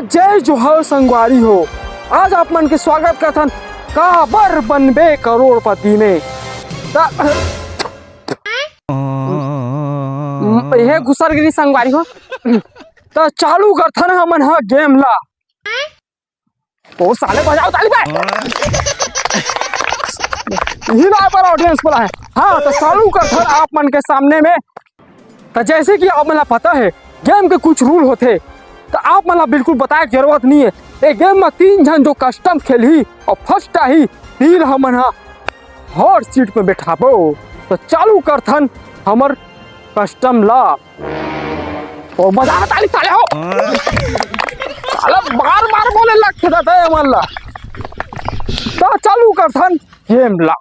जय जोहर संगवारी हो। आज आप मन के स्वागत करथन काबर बनबे करोड़पति में। यह घुसरगिरी संगवारी हो तो चालू करथन हमन हा गेम ला। तो साले बजाओ ताली बे। यही ना पर ऑडियंस बोला है। हाँ तो चालू करथन आप मन के सामने में। तो जैसे कि आप मन पता है गेम के कुछ रूल होते तो आप मला बिल्कुल बताए जरूरत नहीं है। एक गेम में 3 जन जो कस्टम खेली और फर्स्ट ही तीन हमन हॉट सीट पे बैठाबो। तो चालू करथन हमर कस्टम ला। तो बजा ताली साले हो साला बार बार बोले लगते रहता है हमन ला। तो चालू करथन गेम ला।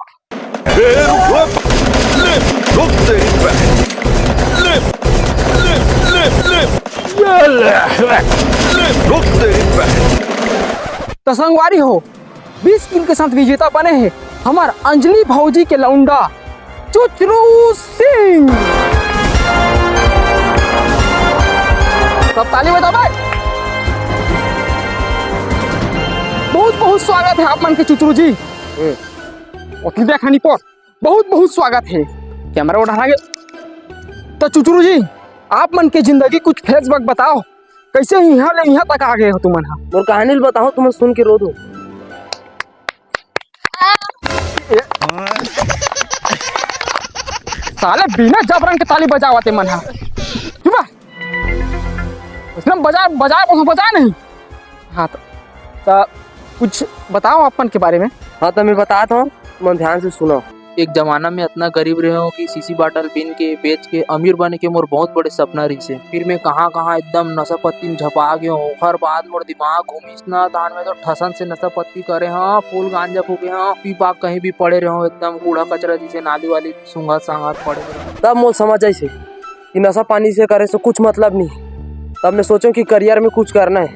तो संगवारी हो 20 किल के साथ विजेता बने हैं हमार अंजलि भौजी के लौंडा चुचरू सिंह। सब ताली बजाओ भाई। बहुत बहुत स्वागत है आप मन के चुचरू जी। खानी पर बहुत बहुत स्वागत है। कैमरा उठा के तो चुचरू जी आप मन के जिंदगी कुछ फेसबुक बताओ कैसे यहाँ ले यहाँ तक आ गए हो तुमन। हाँ मोर कहानी बताओ तुम सुन के रो दो। साले बिना जबरन के ताली बजावते मन। हाँ चुप इसने बजा नहीं। हाँ तो कुछ बताओ अपन के बारे में। हाँ तो मैं बताता हूँ तुम ध्यान से सुनो। एक जमाना में इतना गरीब रहे हो कि सीसी बाटल पीन के बेच के अमीर बने के मोर बहुत बड़े सपना रही से। फिर मैं कहाँ कहाँ एकदम नशा पत्ती में झपा गया हूँ। हर बाद मोर दिमाग घूमिस ना दान में तो ठसन से नशा पत्ती करे। हाँ फूल गांजा फूके। हाँ पीपा कहीं भी पड़े रहो एकदम कूड़ा कचरा जैसे नाली वाली सुंगा सांगात पड़े रहे। तब मोर समझ आई से कि नशा पानी से करे से कुछ मतलब नहीं। तब मैं सोचूं कि करियर में कुछ करना है।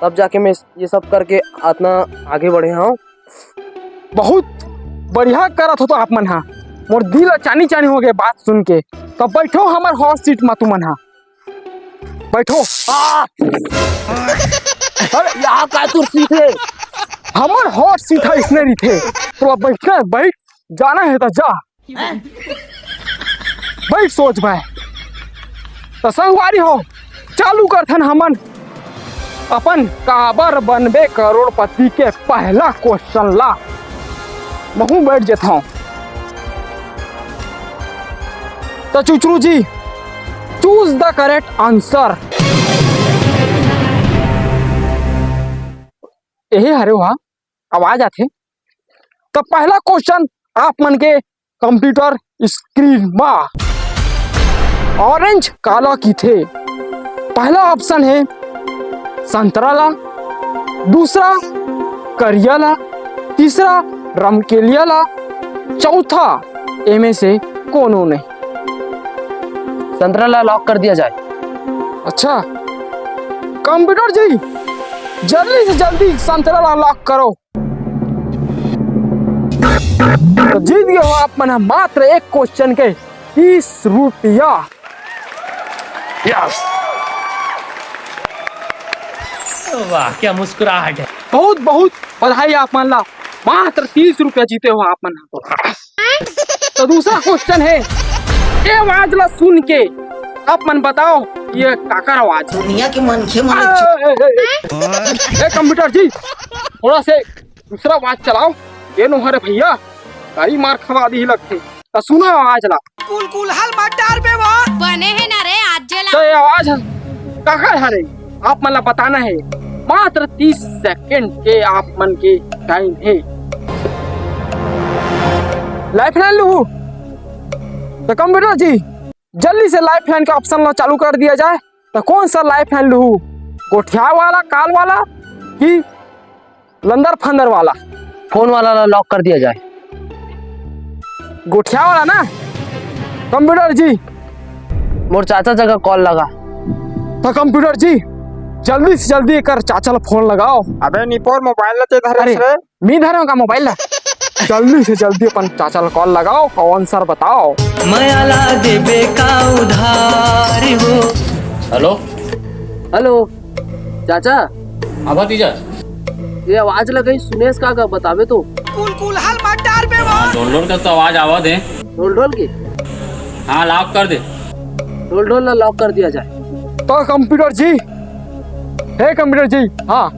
तब जाके मैं ये सब करके इतना आगे बढ़े। हाँ बहुत बढ़िया करत हो तो आप मन। हाँ मोर दिल चानी चानी हो गए बात सुन के। तो बैठो हमार हॉट सीट में तुमन। हाँ बैठो। अरे यहाँ का कुर्सी थे हमार हॉट सीट है इसने नहीं थे। तो अब बैठना है बैठ जाना है तो जा बैठ सोच भाई। तो संगवारी हो चालू करथन हमन अपन काबर बनबे करोड़पति के पहला क्वेश्चन ला। महू बैठ जाता हूं। तो चुचरू जी चूज द करेक्ट आंसर। यही हरे वहा आवाज आते। तो पहला क्वेश्चन आप मन के कंप्यूटर स्क्रीन में ऑरेंज काला की थे। पहला ऑप्शन है संतरा ला, दूसरा करिया ला, तीसरा रमकेलिया ला, चौथा एमे से कोनो नहीं। संतरा ला लॉक कर दिया जाए। अच्छा कंप्यूटर जी जल्दी से जल्दी संतरा ला लॉक करो। तो जीत गए हो आप मन मात्र एक क्वेश्चन के 30 रुपया। यस वाह क्या मुस्कुराहट है। बहुत बहुत बधाई आप मन ला मात्र 30 रुपया जीते हो आप मन। तो दूसरा क्वेश्चन है ये आवाज ला सुन के आप मन बताओ ये काकर आवाज। दुनिया के मनखे मन कंप्यूटर जी थोड़ा से दूसरा आवाज चलाओ। ये नो हरे भैया गाड़ी मार खवा दी लगते। तो सुनो आवाज ला। कुल कुल हल मटार बे वो बने है ना रे आज जला। तो ये आवाज काकर हरे आप मन ला बताना है। मात्र 30 सेकंड के आप मन के टाइम है। लाइफ लाइन लू। तो कंप्यूटर जी जल्दी से लाइफ लाइन का ऑप्शन ला चालू कर दिया जाए। तो कौन सा लाइफ लाइन लू गोठिया वाला काल वाला कि लंदर फंदर वाला। फोन वाला ला लॉक कर दिया जाए। गोठिया वाला ना कंप्यूटर जी। मोर चाचा जगह कॉल लगा। तो कंप्यूटर जी जल्दी से जल्दी कर चाचा ला फोन लगाओ। अबे निपोर मोबाइल ला धरे रे। मी धरे का मोबाइल ला। जल्दी से जल्दी अपन चाचा ला कॉल लगाओ और आंसर बताओ। मायाला देबे का उधार हो। हेलो हेलो चाचा हाँ भतीजा, ये आवाज लगाई सुनेश का बतावे तो। ढोल ढोल का तो आवाज आवाज है। ढोल ढोल की? हाँ लॉक कर दे। ढोल ढोल ना लॉक कर दिया जाए। तो कंप्यूटर जी, हे कंप्यूटर जी, हाँ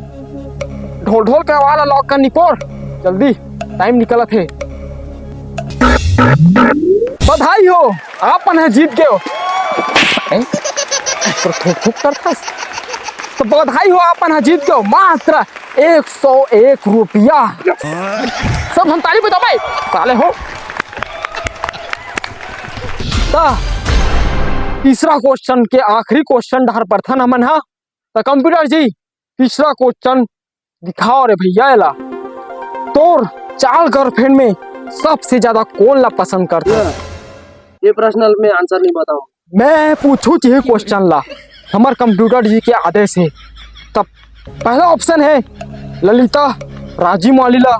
ढोल ढोल के आवाज लॉक करनी पोर, जल्दी टाइम निकला थे। बधाई हो, आपन है जीत गए हो। तो बधाई हो, आपन है जीत गए हो मात्र 101 रुपया। सब हम ताली बजाओ भाई, साले हो। तीसरा क्वेश्चन के आखिरी क्वेश्चन डहर पर था नमन हा। तो कंप्यूटर जी तीसरा क्वेश्चन दिखाओ रे भैया। ला तोर 4 गर्लफ्रेंड में सबसे ज्यादा कौन ला पसंद करता है? ये प्रश्न में आंसर नहीं बताऊं। मैं पूछू चाहिए क्वेश्चन ला हमार कंप्यूटर जी के आदेश है। तब पहला ऑप्शन है ललिता राजी मालिला,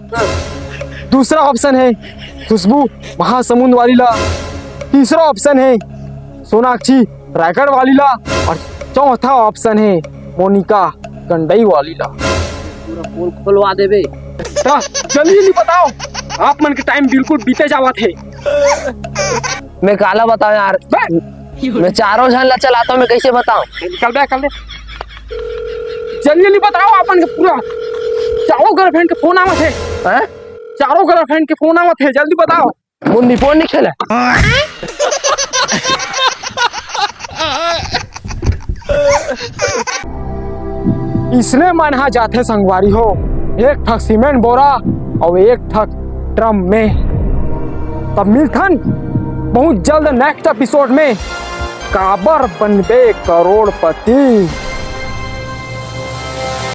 दूसरा ऑप्शन है खुशबू महासमुंद वालीला, तीसरा ऑप्शन है सोनाक्षी रायगढ़ वालीला और चौथा ऑप्शन है मोनिका कंडई वालीला। पूरा पोल खोलवा देबे। जल्दी नहीं बताओ, आप मन के टाइम बिल्कुल बीते जावा थे। मैं काला बताऊं यार, मैं चारों झन ला चलाता हूं, मैं कैसे बताऊं? निकल दे जल्दी बताओ। अपन के पूरा चारों गर्लफ्रेंड के फोन आवत है। हैं? चारों गर्लफ्रेंड के फोन आवत है, जल्दी बताओ। मुन्नी फोन नहीं खेला। इसने मनहा जाते संगवारी हो, एक ठक सीमेंट बोरा और एक ठक ड्रम में। तब मिलथन बहुत जल्द नेक्स्ट एपिसोड में। काबर बनबे करोड़पति।